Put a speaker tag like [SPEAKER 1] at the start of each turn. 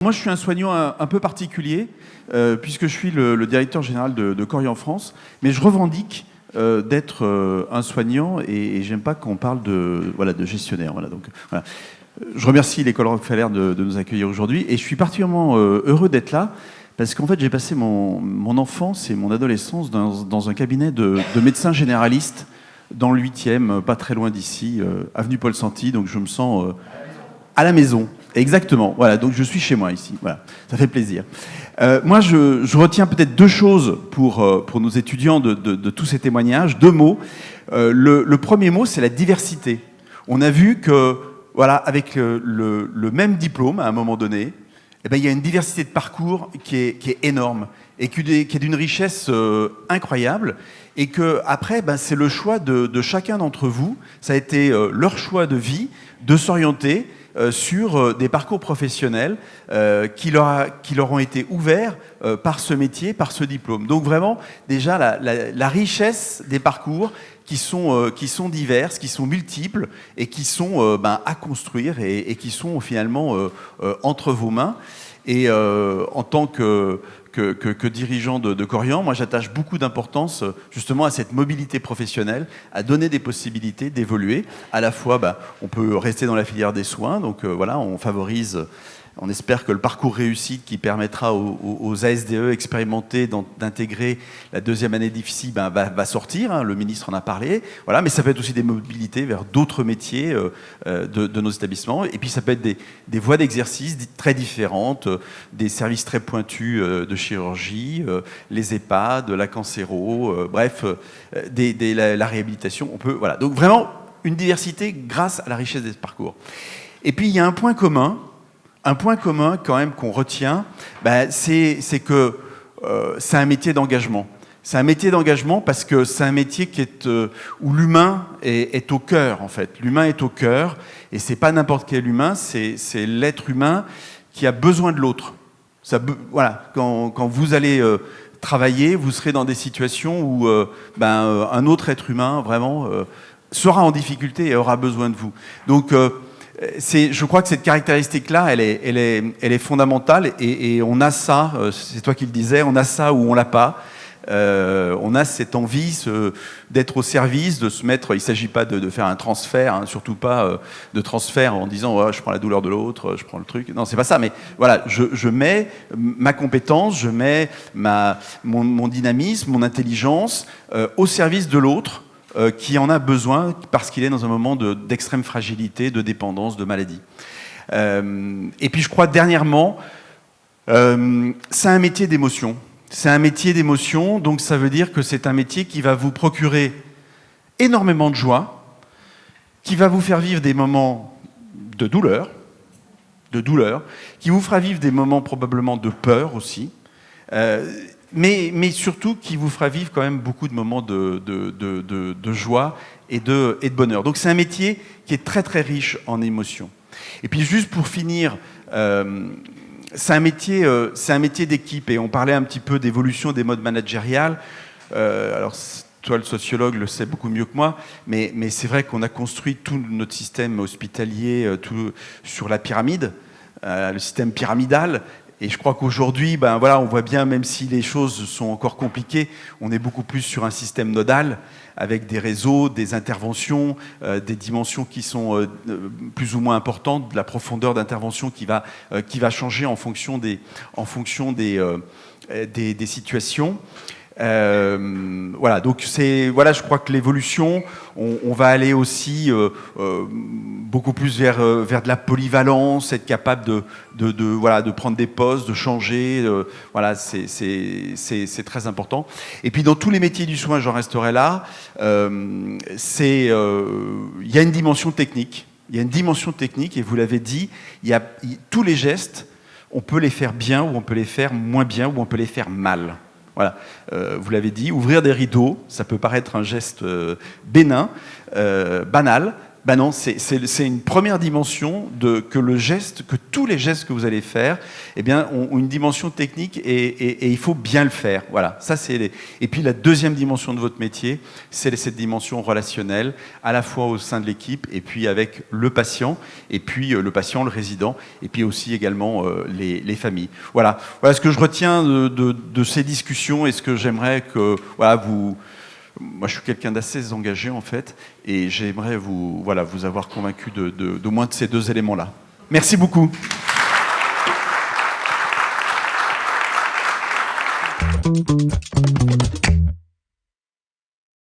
[SPEAKER 1] Moi, je suis un soignant un peu particulier, puisque je suis le directeur général de Corian France, mais je revendique d'être un soignant et j'aime pas qu'on parle de gestionnaire. Voilà, donc, voilà. Je remercie l'École Rockefeller de nous accueillir aujourd'hui et je suis particulièrement heureux d'être là parce qu'en fait, j'ai passé mon enfance et mon adolescence dans un cabinet de médecins généralistes dans le 8e, pas très loin d'ici, avenue Paul Santy, donc je me sens à la maison. Exactement, voilà, donc je suis chez moi ici, voilà, ça fait plaisir. Moi, je retiens peut-être deux choses pour nos étudiants de tous ces témoignages, deux mots. Le premier mot, c'est la diversité. On a vu que, voilà, avec le même diplôme, à un moment donné, eh ben, il y a une diversité de parcours qui est énorme et qui est d'une richesse incroyable. Et que après, ben, c'est le choix de chacun d'entre vous. Ça a été leur choix de vie, de s'orienter sur des parcours professionnels qui leur ont été ouverts par ce métier, par ce diplôme. Donc vraiment, déjà, la richesse des parcours qui sont diverses, qui sont multiples et qui sont à construire et qui sont finalement entre vos mains. Et en tant que dirigeant de Corian, moi j'attache beaucoup d'importance justement à cette mobilité professionnelle, à donner des possibilités d'évoluer. À la fois, on peut rester dans la filière des soins, donc voilà, on favorise, on espère que le parcours réussite qui permettra aux ASDE expérimentés d'intégrer la deuxième année d'IFSI va sortir, hein, le ministre en a parlé, voilà, mais ça peut être aussi des mobilités vers d'autres métiers de nos établissements, et puis ça peut être des voies d'exercice très différentes, des services très pointus de chirurgie, les EHPAD, la cancéro, bref, la réhabilitation, on peut, voilà. Donc vraiment, une diversité grâce à la richesse des parcours. Et puis il y a un point commun quand même qu'on retient, c'est que c'est un métier d'engagement. C'est un métier d'engagement parce que c'est un métier où l'humain est au cœur, en fait. L'humain est au cœur, et c'est pas n'importe quel humain, c'est l'être humain qui a besoin de l'autre. Voilà, quand vous allez travailler, vous serez dans des situations où un autre être humain, vraiment, sera en difficulté et aura besoin de vous. Donc, je crois que cette caractéristique-là, elle est fondamentale et on a ça, c'est toi qui le disais, on a ça ou on l'a pas. On a cette envie d'être au service, de se mettre, il ne s'agit pas de faire un transfert, hein, surtout pas de transfert en disant oh, je prends la douleur de l'autre, je prends le truc. Non, c'est pas ça, mais voilà, je mets ma compétence, je mets mon dynamisme, mon intelligence au service de l'autre. Qui en a besoin parce qu'il est dans un moment d'extrême fragilité, de dépendance, de maladie. Et puis je crois dernièrement, c'est un métier d'émotion. C'est un métier d'émotion, donc ça veut dire que c'est un métier qui va vous procurer énormément de joie, qui va vous faire vivre des moments de douleur, qui vous fera vivre des moments probablement de peur aussi, mais surtout qui vous fera vivre quand même beaucoup de moments de joie et de bonheur. Donc c'est un métier qui est très très riche en émotions. Et puis juste pour finir, c'est un métier d'équipe et on parlait un petit peu d'évolution des modes managériales. Alors toi le sociologue le sais beaucoup mieux que moi, mais c'est vrai qu'on a construit tout notre système hospitalier sur la pyramide, le système pyramidal. Et je crois qu'aujourd'hui, on voit bien, même si les choses sont encore compliquées, on est beaucoup plus sur un système nodal, avec des réseaux, des interventions, des dimensions qui sont plus ou moins importantes, de la profondeur d'intervention qui va changer en fonction des situations. Voilà, donc je crois que l'évolution, on va aller aussi beaucoup plus vers de la polyvalence, être capable de prendre des postes, de changer. Voilà, c'est très important. Et puis dans tous les métiers du soin, j'en resterai là. Il y a une dimension technique. Il y a une dimension technique, et vous l'avez dit, tous les gestes, on peut les faire bien, ou on peut les faire moins bien, ou on peut les faire mal. Voilà, vous l'avez dit, ouvrir des rideaux, ça peut paraître un geste bénin, banal, Ben non, c'est une première dimension que tous les gestes que vous allez faire, eh bien, ont une dimension technique et il faut bien le faire. Voilà, ça Et puis la deuxième dimension de votre métier, c'est cette dimension relationnelle, à la fois au sein de l'équipe et puis avec le patient, et puis le patient, le résident, et puis aussi également les familles. Voilà ce que je retiens de ces discussions et ce que j'aimerais que Moi, je suis quelqu'un d'assez engagé, en fait, et j'aimerais vous avoir convaincu d'au moins de ces deux éléments-là. Merci beaucoup.